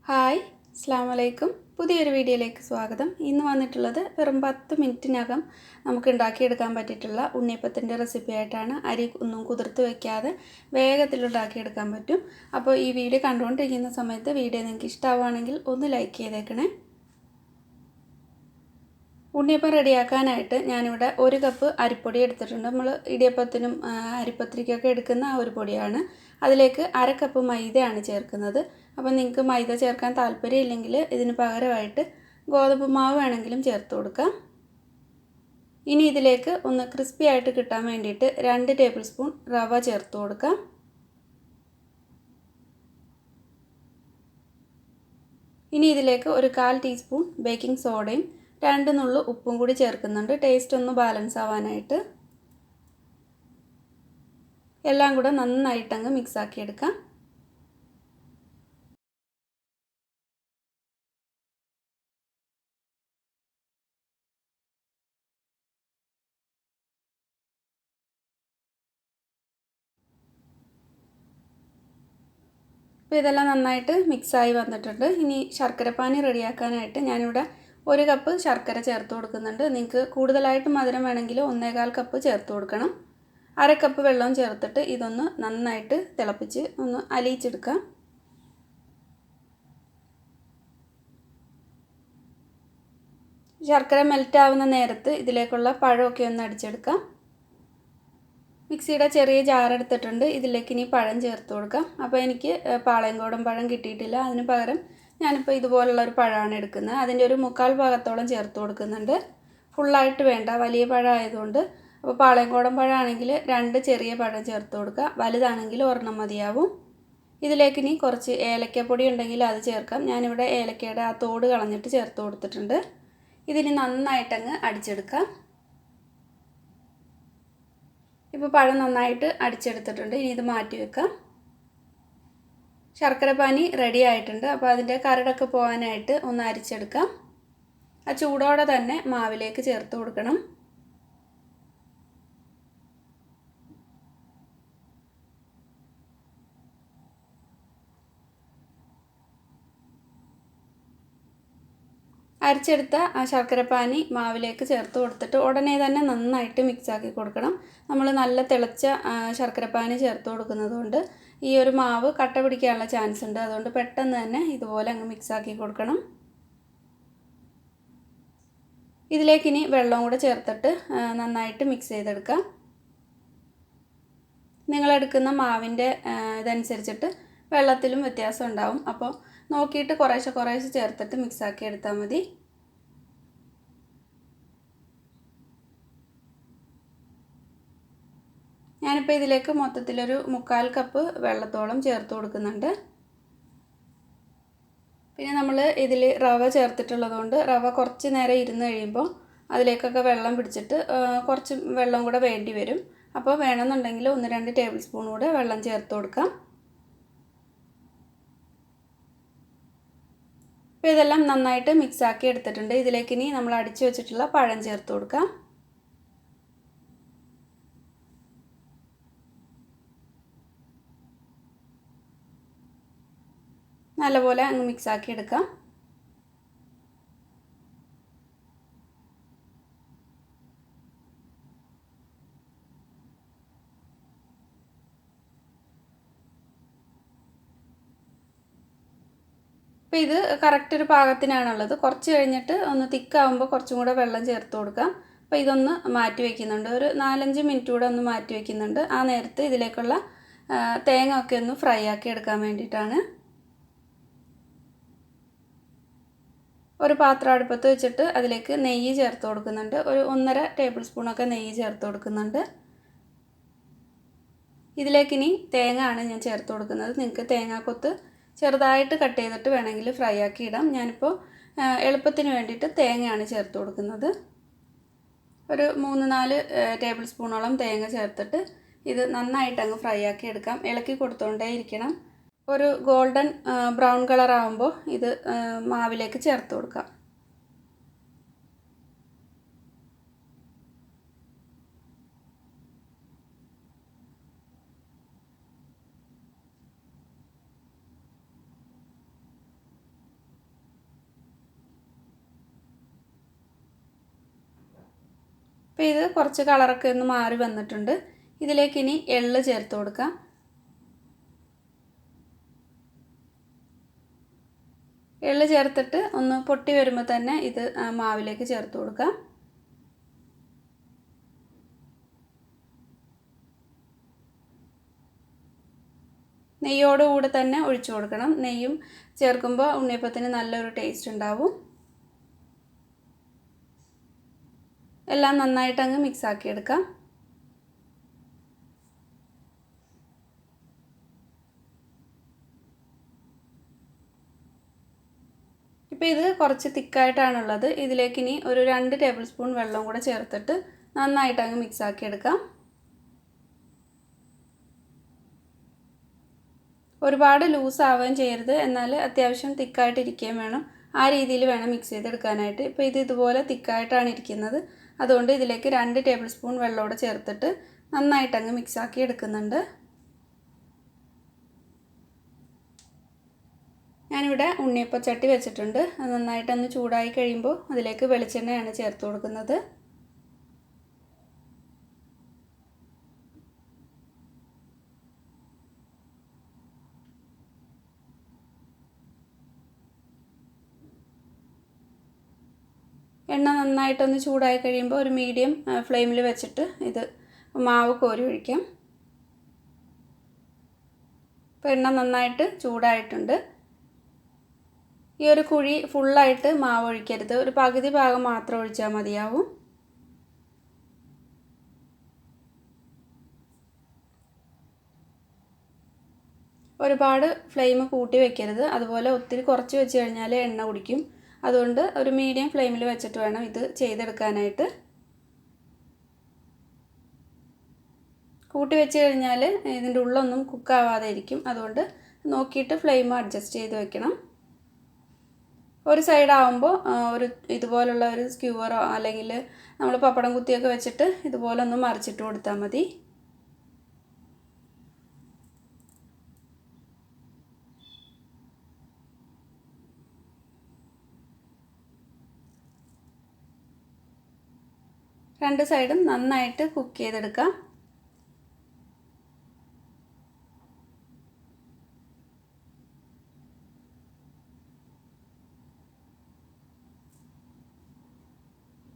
Hi, അസ്സലാമു അലൈക്കും. പുതിയൊരു വീഡിയോയിലേക്ക് സ്വാഗതം. ഇന്ന് വന്നിട്ടുള്ളത് വെറും 10 മിനിറ്റിനകം നമുക്ക് ഉണ്ടാക്കിയെടുക്കാൻ പറ്റിയിട്ടുള്ള ഉണ്ണിയപ്പത്തിൻ്റെ റെസിപ്പി ആയിട്ടാണ്. അരി ഒന്നും കുതിർത്ത് വയ്ക്കാതെ വേഗത്തിൽ ഉണ്ടാക്കിയെടുക്കാൻ പറ്റും. അപ്പോൾ ഈ വീഡിയോ കണ്ടുകൊണ്ടിരിക്കുന്ന സമയത്ത് വീഡിയോ നിങ്ങൾക്ക് ഇഷ്ടമാവുകയാണെങ്കിൽ ഒന്ന് ലൈക്ക് ചെയ്തേക്കണേ. ഉണ്ണിയപ്പം റെഡിയാക്കാനായിട്ട് ഞാനിവിടെ 1 കപ്പ് അരിപ്പൊടി എടുത്തിട്ടുണ്ട്. നമ്മൾ ഇടിയപ്പത്തിനും അരിപ്പത്തിരിക്കൊക്കെ എടുക്കുന്ന ആ ഒരു പൊടിയാണ്. അതിലേക്ക് 1/2 കപ്പ് മൈദയാണ് ചേർക്കുന്നത്. അപ്പോൾ നിങ്ങൾക്ക് മൈദ ചേർക്കാൻ താല്പര്യമില്ലെങ്കിൽ ഇതിന് പകരമായിട്ട് ഗോതമ്പ് മാവ് വേണമെങ്കിലും ചേർത്ത് കൊടുക്കാം. ഇനി ഇതിലേക്ക് ഒന്ന് ക്രിസ്പി ആയിട്ട് കിട്ടാൻ വേണ്ടിയിട്ട് 2 ടേബിൾ സ്പൂൺ റവ ചേർത്ത് കൊടുക്കാം. ഇനി ഇതിലേക്ക് ഒരു 1/4 ടീസ്പൂൺ ബേക്കിംഗ് സോഡയും 2 നുള്ളു ഉപ്പും കൂടി ചേർക്കുന്നുണ്ട്, ടേസ്റ്റ് ഒന്ന് ബാലൻസ് ആവാനായിട്ട്. എല്ലാം കൂടെ നന്നായിട്ടങ്ങ് മിക്സ് ആക്കിയെടുക്കാം. അപ്പോൾ ഇതെല്ലാം നന്നായിട്ട് മിക്സായി വന്നിട്ടുണ്ട്. ഇനി ശർക്കരപ്പാനി റെഡിയാക്കാനായിട്ട് ഞാനിവിടെ 1 കപ്പ് ശർക്കര ചേർത്ത് കൊടുക്കുന്നുണ്ട്. നിങ്ങൾക്ക് കൂടുതലായിട്ട് മധുരം വേണമെങ്കിൽ 1/4 കപ്പ് ചേർത്ത് കൊടുക്കണം. 1/2 കപ്പ് വെള്ളം ചേർത്തിട്ട് ഇതൊന്ന് നന്നായിട്ട് തിളപ്പിച്ച് ഒന്ന് അലിയിച്ചെടുക്കാം. ശർക്കര മെൽറ്റ് ആവുന്ന നേരത്ത് ഇതിലേക്കുള്ള പഴമൊക്കെ ഒന്ന് അടിച്ചെടുക്കാം. മിക്സിയുടെ ചെറിയ ജാർ എടുത്തിട്ടുണ്ട്. ഇതിലേക്ക് ഇനി പഴം ചേർത്ത് കൊടുക്കാം. അപ്പോൾ എനിക്ക് പാളയംകോടൻ പഴം കിട്ടിയിട്ടില്ല. അതിന് പകരം ഞാനിപ്പോൾ ഇതുപോലുള്ള ഒരു പഴമാണ് എടുക്കുന്നത്. അതിൻ്റെ ഒരു 1/4 ഭാഗത്തോളം ചേർത്ത് കൊടുക്കുന്നുണ്ട്. ഫുള്ളായിട്ട് വേണ്ട, വലിയ പഴം ആയതുകൊണ്ട്. അപ്പോൾ പാളയംകോടൻ പഴമാണെങ്കിൽ 2 ചെറിയ പഴം ചേർത്ത് കൊടുക്കുക, വലുതാണെങ്കിൽ 1 മതിയാവും. ഇതിലേക്ക് ഇനി കുറച്ച് ഏലക്കപ്പൊടി ഉണ്ടെങ്കിൽ അത് ചേർക്കാം. ഞാനിവിടെ ഏലക്കയുടെ ആ തോട് കളഞ്ഞിട്ട് ചേർത്ത് കൊടുത്തിട്ടുണ്ട്. ഇതിന് നന്നായിട്ടങ്ങ് അടിച്ചെടുക്കാം. ഇപ്പോൾ പഴം നന്നായിട്ട് അടിച്ചെടുത്തിട്ടുണ്ട്. ഇനി ഇത് മാറ്റി വെക്കാം. ശർക്കരപ്പാനി റെഡി ആയിട്ടുണ്ട്. അപ്പോൾ അതിൻ്റെ കരടൊക്കെ പോകാനായിട്ട് ഒന്ന് അരിച്ചെടുക്കാം. ആ ചൂടോടെ തന്നെ മാവിലേക്ക് ചേർത്ത് കൊടുക്കണം. അരിച്ചെടുത്ത ആ ശർക്കരപ്പാനി മാവിലേക്ക് ചേർത്ത് കൊടുത്തിട്ട് ഉടനെ തന്നെ നന്നായിട്ട് മിക്സാക്കി കൊടുക്കണം. നമ്മൾ നല്ല തിളച്ച ശർക്കരപ്പാനി ചേർത്ത് കൊടുക്കുന്നത് കൊണ്ട് ഈ ഒരു മാവ് കട്ട പിടിക്കാനുള്ള ചാൻസ് ഉണ്ട്. അതുകൊണ്ട് പെട്ടെന്ന് തന്നെ ഇതുപോലെ അങ്ങ് മിക്സാക്കി കൊടുക്കണം. ഇതിലേക്കിനി വെള്ളം കൂടെ ചേർത്തിട്ട് നന്നായിട്ട് മിക്സ് ചെയ്തെടുക്കാം. നിങ്ങളെടുക്കുന്ന മാവിൻ്റെ ഇതനുസരിച്ചിട്ട് വെള്ളത്തിലും വ്യത്യാസം ഉണ്ടാവും. അപ്പോൾ നോക്കിയിട്ട് കുറേശ്ശെ ചേർത്തിട്ട് മിക്സാക്കി എടുത്താൽ മതി. ഞാനിപ്പോൾ ഇതിലേക്ക് മൊത്തത്തിലൊരു 1/4 കപ്പ് വെള്ളത്തോളം ചേർത്ത് കൊടുക്കുന്നുണ്ട്. പിന്നെ നമ്മൾ ഇതിൽ റവ ചേർത്തിട്ടുള്ളതുകൊണ്ട് റവ കുറച്ച് നേരം ഇരുന്ന് കഴിയുമ്പോൾ അതിലേക്കൊക്കെ വെള്ളം പിടിച്ചിട്ട് കുറച്ച് വെള്ളം കൂടെ വേണ്ടി വരും. അപ്പോൾ വേണമെന്നുണ്ടെങ്കിൽ 1-2 ടേബിൾ സ്പൂൺ കൂടെ വെള്ളം ചേർത്ത് കൊടുക്കാം. അപ്പോൾ ഇതെല്ലാം നന്നായിട്ട് മിക്സാക്കി എടുത്തിട്ടുണ്ട്. ഇതിലേക്ക് ഇനി നമ്മൾ അടിച്ചു വെച്ചിട്ടുള്ള പഴം ചേർത്ത് കൊടുക്കാം. നല്ലപോലെ അങ്ങ് മിക്സാക്കി എടുക്കാം. അപ്പോൾ ഇത് കറക്റ്റ് ഒരു പാകത്തിനാണുള്ളത്. കുറച്ച് കഴിഞ്ഞിട്ട് ഒന്ന് തിക്കാവുമ്പോൾ കുറച്ചും കൂടെ വെള്ളം ചേർത്ത് കൊടുക്കാം. അപ്പോൾ ഇതൊന്ന് മാറ്റി വയ്ക്കുന്നുണ്ട്. ഒരു 4-5 മിനിറ്റ് കൂടെ ഒന്ന് മാറ്റി വയ്ക്കുന്നുണ്ട്. ആ നേരത്ത് ഇതിലേക്കുള്ള തേങ്ങ ഒക്കെ ഒന്ന് ഫ്രൈ ആക്കി എടുക്കാൻ വേണ്ടിയിട്ടാണ്. ഒരു പാത്രം അടുപ്പത്ത് വെച്ചിട്ട് അതിലേക്ക് നെയ്യ് ചേർത്ത് കൊടുക്കുന്നുണ്ട്. ഒരു 1.5 ടേബിൾ സ്പൂണൊക്കെ നെയ്യ് ചേർത്ത് കൊടുക്കുന്നുണ്ട്. ഇതിലേക്കിനി തേങ്ങ ആണ് ഞാൻ ചേർത്ത് കൊടുക്കുന്നത്. നിങ്ങൾക്ക് തേങ്ങാക്കൊത്ത് ചെറുതായിട്ട് കട്ട് ചെയ്തിട്ട് വേണമെങ്കിൽ ഫ്രൈ ആക്കി ഇടാം. ഞാനിപ്പോൾ എളുപ്പത്തിന് വേണ്ടിയിട്ട് തേങ്ങയാണ് ചേർത്ത് കൊടുക്കുന്നത്. ഒരു 3-4 ടേബിൾ സ്പൂണോളം തേങ്ങ ചേർത്തിട്ട് ഇത് നന്നായിട്ട് അങ്ങ് ഫ്രൈ ആക്കി എടുക്കാം. ഇളക്കി കൊടുത്തുകൊണ്ടേ ഇരിക്കണം. ഒരു ഗോൾഡൻ ബ്രൗൺ കളർ ആകുമ്പോൾ ഇത് മാവിലേക്ക് ചേർത്ത് കൊടുക്കാം. അപ്പോൾ ഇത് കുറച്ച് കളറൊക്കെ ഒന്ന് മാറി വന്നിട്ടുണ്ട്. ഇതിലേക്ക് ഇനി എള്ള് ചേർത്ത് കൊടുക്കാം. എള്ള് ചേർത്തിട്ട് ഒന്ന് പൊട്ടി വരുമ്പോൾ തന്നെ ഇത് മാവിലേക്ക് ചേർത്ത് കൊടുക്കാം. നെയ്യോടുകൂടെ തന്നെ ഒഴിച്ചു കൊടുക്കണം. നെയ്യും ചേർക്കുമ്പോൾ ഉണ്ണിയപ്പത്തിന് നല്ലൊരു ടേസ്റ്റ് ഉണ്ടാവും. എല്ലാം നന്നായിട്ട് അങ്ങ് മിക്സ് ആക്കി എടുക്കാം. ഇപ്പോൾ ഇത് കുറച്ച് തിക്കായിട്ടാണുള്ളത്. ഇതിലേക്ക് ഇനി ഒരു 2 ടേബിൾ സ്പൂൺ വെള്ളം കൂടെ ചേർത്തിട്ട് നന്നായിട്ട് അങ്ങ് മിക്സ് ആക്കി എടുക്കാം. ഒരുപാട് ലൂസ് ആവുകയും ചെയ്യരുത്, എന്നാൽ അത്യാവശ്യം തിക്കായിട്ട് ഇരിക്കുകയും വേണം. ആ രീതിയിൽ വേണം മിക്സ് ചെയ്തെടുക്കാനായിട്ട്. ഇപ്പോൾ ഇത് ഇതുപോലെ തിക്കായിട്ടാണ് ഇരിക്കുന്നത്. അതുകൊണ്ട് ഇതിലേക്ക് 2 ടേബിൾ സ്പൂൺ വെള്ളമോടെ ചേർത്തിട്ട് നന്നായിട്ട് അങ്ങ് മിക്സ് ആക്കി എടുക്കുന്നുണ്ട്. ഞാനിവിടെ ഉണ്ണിയപ്പച്ചട്ടി വെച്ചിട്ടുണ്ട്. അത് നന്നായിട്ടൊന്ന് ചൂടായി കഴിയുമ്പോൾ അതിലേക്ക് വെളിച്ചെണ്ണയാണ് ചേർത്ത് കൊടുക്കുന്നത്. എണ്ണ നന്നായിട്ടൊന്ന് ചൂടായി കഴിയുമ്പോൾ ഒരു മീഡിയം ഫ്ലെയിമിൽ വെച്ചിട്ട് ഇത് മാവ് കോരി ഒഴിക്കാം. ഇപ്പോൾ എണ്ണ നന്നായിട്ട് ചൂടായിട്ടുണ്ട്. ഈ ഒരു കുഴി ഫുള്ളായിട്ട് മാവ് ഒഴിക്കരുത്, ഒരു പകുതി ഭാഗം മാത്രം ഒഴിച്ചാൽ മതിയാവും. ഒരുപാട് ഫ്ലെയിം കൂട്ടി വെക്കരുത്, അതുപോലെ ഒത്തിരി കുറച്ച് വെച്ച് കഴിഞ്ഞാൽ എണ്ണ കുടിക്കും. അതുകൊണ്ട് ഒരു മീഡിയം ഫ്ലെയിമിൽ വെച്ചിട്ട് വേണം ഇത് ചെയ്തെടുക്കാനായിട്ട്. കൂട്ടി വെച്ച് കഴിഞ്ഞാൽ ഇതിൻ്റെ ഉള്ളൊന്നും കുക്കാവാതെ ഇരിക്കും. അതുകൊണ്ട് നോക്കിയിട്ട് ഫ്ലെയിം അഡ്ജസ്റ്റ് ചെയ്ത് വെക്കണം. ഒരു സൈഡാവുമ്പോൾ ഇതുപോലുള്ള ഒരു സ്ക്യൂവറോ അല്ലെങ്കിൽ നമ്മൾ പപ്പടം കുത്തിയൊക്കെ വെച്ചിട്ട് ഇതുപോലെ ഒന്ന് മറിച്ചിട്ട് കൊടുത്താൽ മതി. രണ്ട് സൈഡും നന്നായിട്ട് കുക്ക് ചെയ്തെടുക്കാം.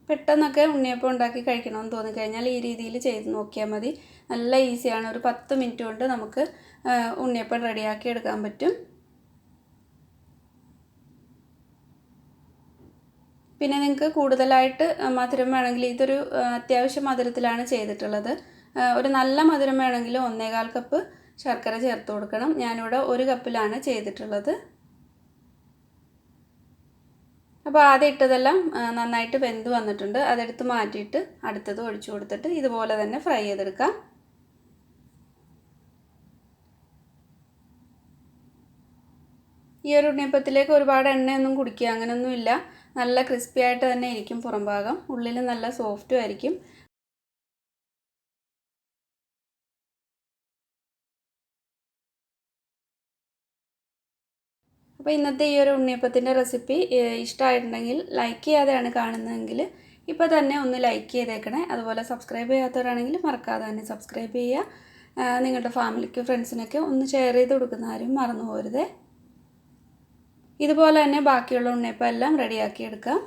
പെട്ടെന്നൊക്കെ ഉണ്ണിയപ്പം ഉണ്ടാക്കി കഴിക്കണമെന്ന് തോന്നിക്കഴിഞ്ഞാൽ ഈ രീതിയിൽ ചെയ്ത് നോക്കിയാൽ മതി. നല്ല ഈസിയാണ്. ഒരു 10 മിനിറ്റ് കൊണ്ട് നമുക്ക് ഉണ്ണിയപ്പം റെഡിയാക്കി എടുക്കാൻ പറ്റും. പിന്നെ നിങ്ങൾക്ക് കൂടുതലായിട്ട് മധുരം വേണമെങ്കിൽ ഇതൊരു അത്യാവശ്യം മധുരത്തിലാണ് ചെയ്തിട്ടുള്ളത്. ഒരു നല്ല മധുരം വേണമെങ്കിൽ 1.25 കപ്പ് ശർക്കര ചേർത്ത് കൊടുക്കണം. ഞാനിവിടെ 1 കപ്പിലാണ് ചെയ്തിട്ടുള്ളത്. അപ്പോൾ ആദ്യം ഇട്ടതെല്ലാം നന്നായിട്ട് വെന്ത് വന്നിട്ടുണ്ട്. അതെടുത്ത് മാറ്റിയിട്ട് അടുത്തത് ഒഴിച്ചു കൊടുത്തിട്ട് ഇതുപോലെ തന്നെ ഫ്രൈ ചെയ്തെടുക്കാം. ഈ ഒരു ഉണ്ണിയപ്പത്തിലേക്ക് ഒരുപാട് എണ്ണയൊന്നും കുടിക്കുക അങ്ങനെയൊന്നുമില്ല. നല്ല ക്രിസ്പി ആയിട്ട് തന്നെ ഇരിക്കും പുറം ഭാഗം, ഉള്ളിൽ നല്ല സോഫ്റ്റും ആയിരിക്കും. അപ്പോൾ ഇന്നത്തെ ഈ ഒരു ഉണ്ണിയപ്പത്തിൻ്റെ റെസിപ്പി ഇഷ്ടമായിട്ടുണ്ടെങ്കിൽ ലൈക്ക് ചെയ്യാതെയാണ് കാണുന്നതെങ്കിൽ ഇപ്പോൾ തന്നെ ഒന്ന് ലൈക്ക് ചെയ്തേക്കണേ. അതുപോലെ സബ്സ്ക്രൈബ് ചെയ്യാത്തവരാണെങ്കിൽ മറക്കാതെ തന്നെ സബ്സ്ക്രൈബ് ചെയ്യുക. നിങ്ങളുടെ ഫാമിലിക്ക് ഫ്രണ്ട്സിനൊക്കെ ഒന്ന് ഷെയർ ചെയ്ത് കൊടുക്കുന്ന ആരും മറന്നു പോകരുതേ. ഇതുപോലെ തന്നെ ബാക്കിയുള്ള ഉണ്ണിയപ്പം എല്ലാം റെഡിയാക്കി എടുക്കാം.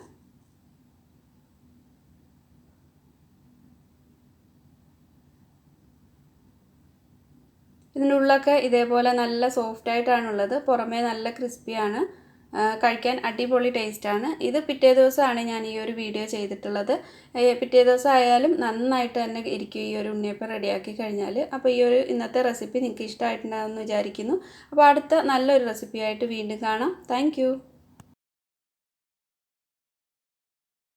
ഇതിൻ്റെ ഉള്ളൊക്കെ ഇതേപോലെ നല്ല സോഫ്റ്റായിട്ടാണുള്ളത്, പുറമേ നല്ല ക്രിസ്പിയാണ്. കഴിക്കാൻ അടിപൊളി ടേസ്റ്റാണ്. ഇത് പിറ്റേ ദിവസമാണ് ഞാൻ ഈ ഒരു വീഡിയോ ചെയ്തിട്ടുള്ളത്. പിറ്റേ ദിവസം ആയാലും നന്നായിട്ട് തന്നെ ഇരിക്കും ഈ ഒരു ഉണ്ണിയപ്പം റെഡിയാക്കി കഴിഞ്ഞാൽ. അപ്പോൾ ഈ ഒരു ഇന്നത്തെ റെസിപ്പി നിങ്ങൾക്ക് ഇഷ്ടമായിട്ടുണ്ടാകുമെന്ന് വിചാരിക്കുന്നു. അപ്പോൾ അടുത്ത നല്ലൊരു റെസിപ്പിയായിട്ട് വീണ്ടും കാണാം. താങ്ക്